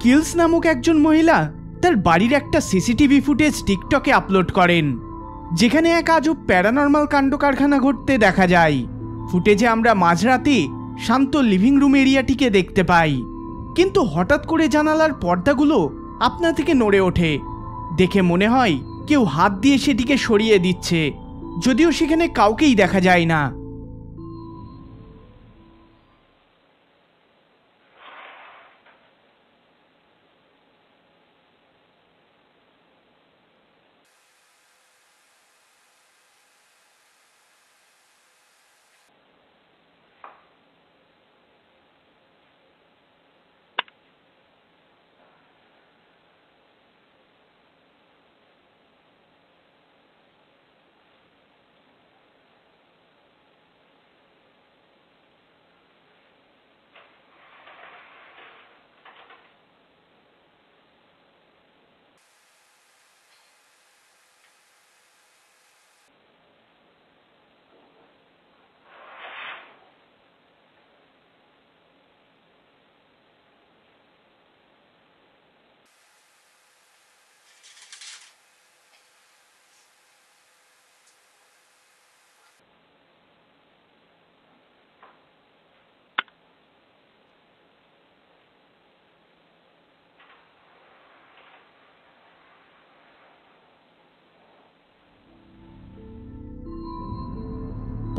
Kills নামক একজন মহিলা তার বাড়ির একটা সিসিটিভি ফুটেজ টিকটকে আপলোড করেন, যেখানে এক আজব প্যারানর্মাল কাণ্ড কারখানা ঘটতে দেখা যায়। ফুটেজে আমরা মাঝরাতে শান্ত লিভিং রুম এরিয়াটিকে দেখতে পাই, কিন্তু হঠাৎ করে জানালার পর্দাগুলো আপনা থেকে নড়ে ওঠে। দেখে মনে হয় কেউ হাত দিয়ে সেটিকে সরিয়ে দিচ্ছে, যদিও সেখানে কাউকেই দেখা যায় না।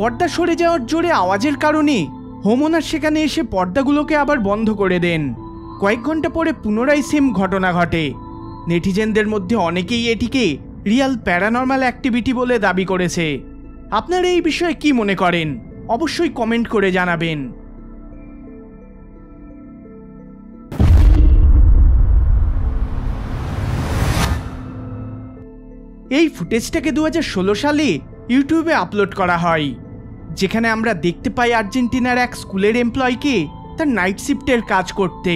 পর্দা সরে যাওয়ার জোরে আওয়াজের কারণে হোমওনার সেখানে এসে পর্দাগুলোকে আবার বন্ধ করে দেন। কয়েক ঘন্টা পরে পুনরায় সেম ঘটনা ঘটে। নেটিজেনদের মধ্যে অনেকেই এটিকে রিয়াল প্যারানর্মাল অ্যাক্টিভিটি বলে দাবি করেছে। আপনারা এই বিষয়ে কি মনে করেন অবশ্যই কমেন্ট করে জানাবেন। এই ফুটেজটাকে 2016 সালে ইউটিউবে আপলোড করা হয়, যেখানে আমরা দেখতে পাই আর্জেন্টিনার এক স্কুলের এমপ্লয়িকে তার নাইট শিফটের কাজ করতে।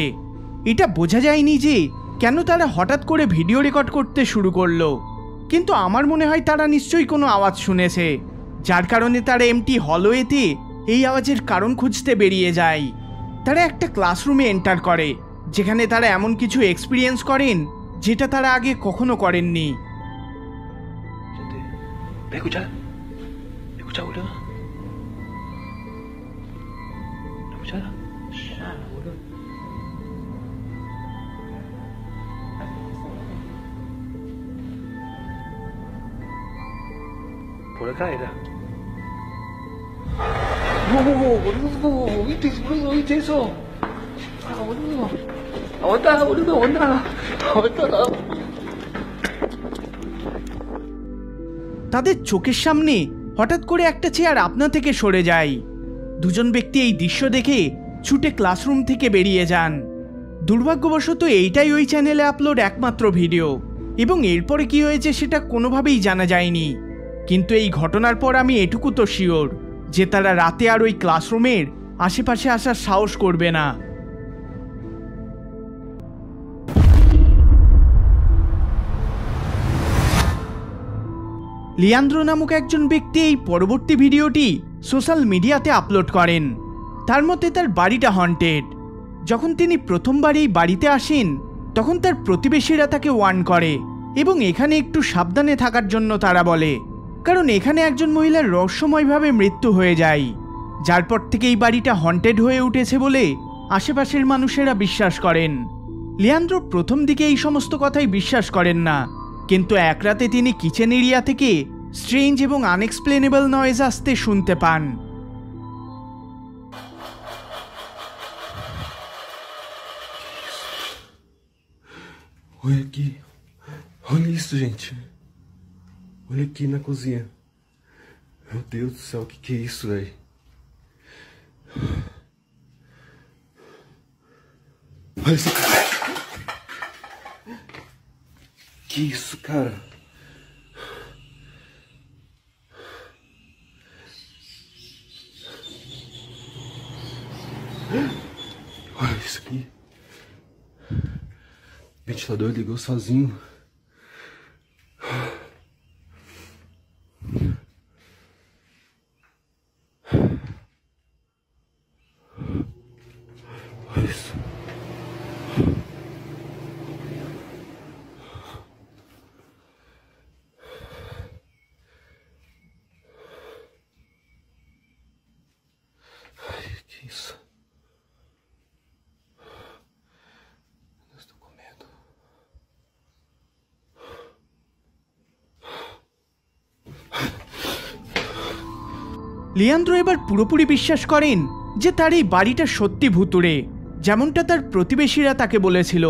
এটা বোঝা যায়নি যে কেন তারা হঠাৎ করে ভিডিও রেকর্ড করতে শুরু করলো, কিন্তু আমার মনে হয় তারা নিশ্চয়ই কোনো আওয়াজ শুনেছে, যার কারণে তারা এমটি হলওয়েতে এই আওয়াজের কারণ খুঁজতে বেরিয়ে যায়। তারা একটা ক্লাসরুমে এন্টার করে, যেখানে তারা এমন কিছু এক্সপিরিয়েন্স করেন যেটা তারা আগে কখনো করেননি। Escucha, boludo. ¿Escucha? Ya, boludo. Por acá era. No, boludo, ¿viste eso? Ah, boludo. Aguantá, boludo, aguantá. তাদের চোখের সামনে হঠাৎ করে একটা চেয়ার আপনা থেকে সরে যায়। দুজন ব্যক্তি এই দৃশ্য দেখে ছুটে ক্লাসরুম থেকে বেরিয়ে যান। দুর্ভাগ্যবশত এইটাই ওই চ্যানেলে আপলোড একমাত্র ভিডিও, এবং এরপরে কি হয়েছে সেটা কোনোভাবেই জানা যায়নি। কিন্তু এই ঘটনার পর আমি এটুকু তো শিওর যে তারা রাতে আর ওই ক্লাসরুমের আশেপাশে আসার সাহস করবে না। লিয়ান্দ্রো নামক একজন ব্যক্তি এই পরবর্তী ভিডিওটি সোশ্যাল মিডিয়াতে আপলোড করেন। তার মতে তার বাড়িটা হন্টেড। যখন তিনি প্রথমবার এই বাড়িতে আসেন তখন তার প্রতিবেশীরা তাকে ওয়ার্ন করে এবং এখানে একটু সাবধানে থাকার জন্য তারা বলে, কারণ এখানে একজন মহিলার রহস্যময়ভাবে মৃত্যু হয়ে যায়, যার পর থেকে এই বাড়িটা হন্টেড হয়ে উঠেছে বলে আশেপাশের মানুষেরা বিশ্বাস করেন। লিয়ান্দ্রো প্রথম দিকে এই সমস্ত কথাই বিশ্বাস করেন না, কিন্তু এক রাতে তিনি কিচেন এরিয়া থেকে স্ট্রেঞ্জ এবং আনএক্সপ্লেনেবল নয়েজ আসতে শুনতে পান। Olha aqui, olha isso, gente. Olha aqui na cozinha. Meu Deus do céu, que é isso, velho? Olha esse cara. Que isso, cara? Olha isso aqui. O ventilador ligou sozinho. Olha isso. Leandro এবার পুরোপুরি বিশ্বাস করেন যে তার এই বাড়িটা সত্যি ভুতুড়ে, যেমনটা তার প্রতিবেশীরা তাকে বলেছিল।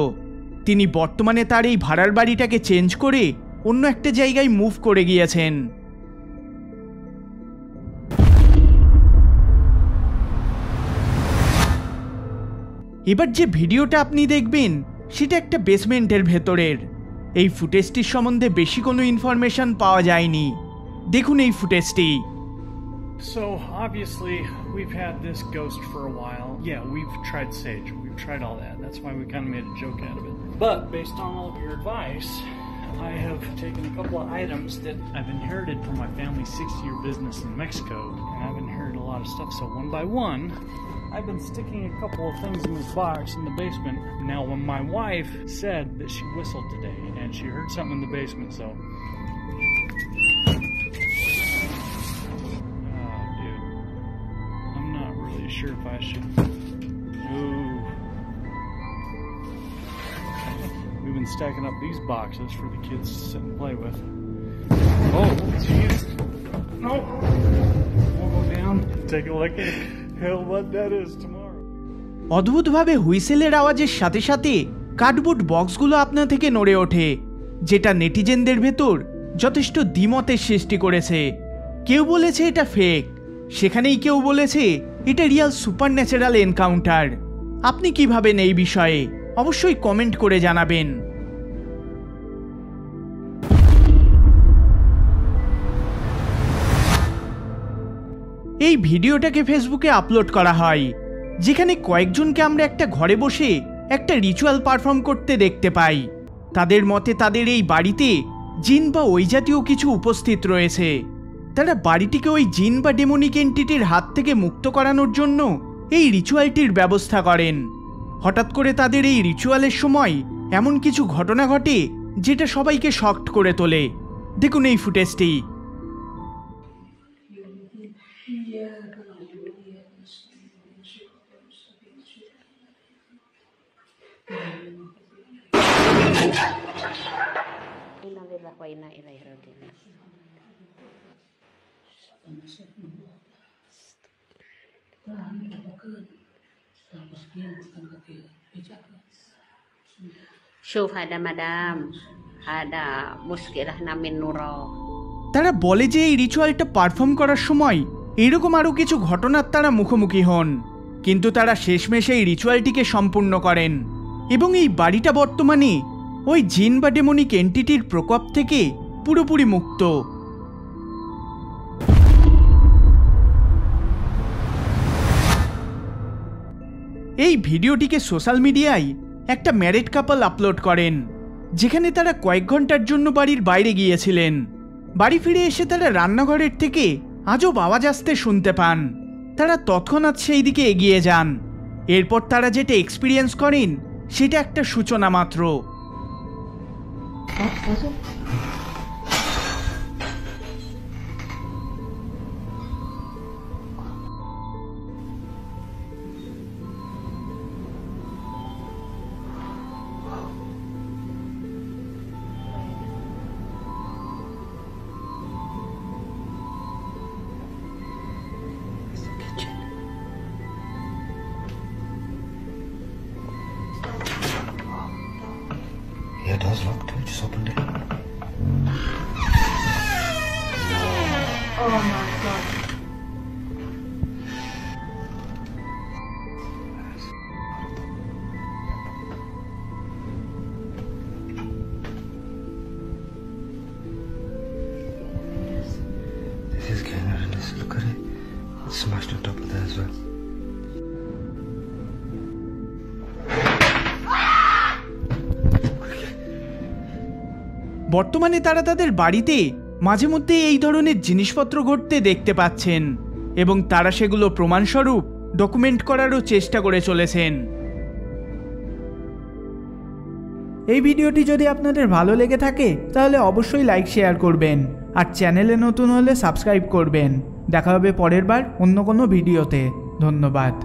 তিনি বর্তমানে তার এই ভাড়ার বাড়িটাকে চেঞ্জ করে অন্য একটা জায়গায় মুভ করে গিয়েছেন। এবার যে ভিডিওটা আপনি দেখবেন সেটা একটা বেসমেন্টের ভেতরের। এই ফুটেজটির সম্বন্ধে বেশি কোনো ইনফরমেশন পাওয়া যায়নি। দেখুন এই ফুটেজটি। So obviously we've had this ghost for a while. Yeah, we've tried sage. We've tried all that. That's why we kind of made a joke out of it. But based on all of your advice, I have taken a couple of items that I've inherited from my family's 60-year business in Mexico, and I've inherited a lot of stuff. So one by one, I've been sticking a couple of things in this box in the basement. Now, when my wife said that she whistled today and she heard something in the basement, so sure if I should. Ooh. We've been stacking up these boxes for the kids to sit and play with. Oh, jeez. No. We'll go down, take a look at hell what that is tomorrow. অদ্ভুতভাবে হুইসেলের আওয়াজের সাথে সাথে cardboard বক্সগুলো আপনা থেকে নড়ে ওঠে, যেটা নেটিজেনদের ভেতর যথেষ্ট দ্বিমতের সৃষ্টি করেছে। কেউ বলেছে এটা ফেক, সেখানেই কেউ বলেছে এটা রিয়াল সুপারন্যাচারাল এনকাউন্টার। আপনি কি ভাবেন এই বিষয়ে অবশ্যই কমেন্ট করে জানাবেন। এই ভিডিওটাকে ফেসবুকে আপলোড করা হয়, যেখানে কয়েকজনকে আমরা একটা ঘরে বসে একটা রিচুয়াল পারফর্ম করতে দেখতে পাই। তাদের মতে তাদের এই বাড়িতে জিন বা ওই জাতীয় কিছু উপস্থিত রয়েছে। তারা বাড়িটিকে ওই জিন বা ডেমনিক এন্টিটির হাত থেকে মুক্ত করানোর জন্য এই রিচুয়ালটির ব্যবস্থা করেন। হঠাৎ করে তাদের এই রিচুয়ালের সময় এমন কিছু ঘটনা ঘটে যেটা সবাইকে শকড করে তোলে। দেখুন এই ফুটেজটি। Syuf ada madam, ada muskilah namin nuro. তারা বলে যে এই রিচুয়ালটা পারফর্ম করার সময় এরকম আরও কিছু ঘটনার তারা মুখোমুখি হন, কিন্তু তারা শেষমেশ এই রিচুয়ালটিকে সম্পূর্ণ করেন এবং এই বাড়িটা বর্তমানে ওই জিন বা ডেমনিক এন্টিটির প্রকোপ থেকে পুরোপুরি মুক্ত। এই ভিডিওটিকে সোশ্যাল মিডিয়ায় একটা ম্যারিড কাপল আপলোড করেন, যেখানে তারা কয়েক ঘন্টার জন্য বাড়ির বাইরে গিয়েছিলেন। বাড়ি ফিরে এসে তারা রান্নাঘরের থেকে আজব আওয়াজ আসতে শুনতে পান। তারা তৎক্ষণাৎ সেই দিকে এগিয়ে যান। এরপর তারা যেটা এক্সপিরিয়েন্স করেন সেটা একটা সূচনা মাত্র। Yeah, it does look good. Just opened it. Oh my god. This is Canada and this, look at it. It's smashed on top of that as well. বর্তমানে তারা তাদের বাড়িতে মাঝে মধ্যে এই ধরনের জিনিসপত্র ঘটতে দেখতে পাচ্ছেন এবং তারা সেগুলো প্রমাণস্বরূপ ডকুমেন্ট করারও চেষ্টা করে চলেছেন। এই ভিডিওটি যদি আপনাদের ভালো লেগে থাকে তাহলে অবশ্যই লাইক শেয়ার করবেন আর চ্যানেলে নতুন হলে সাবস্ক্রাইব করবেন। দেখা হবে পরের বার অন্য কোনো ভিডিওতে। ধন্যবাদ।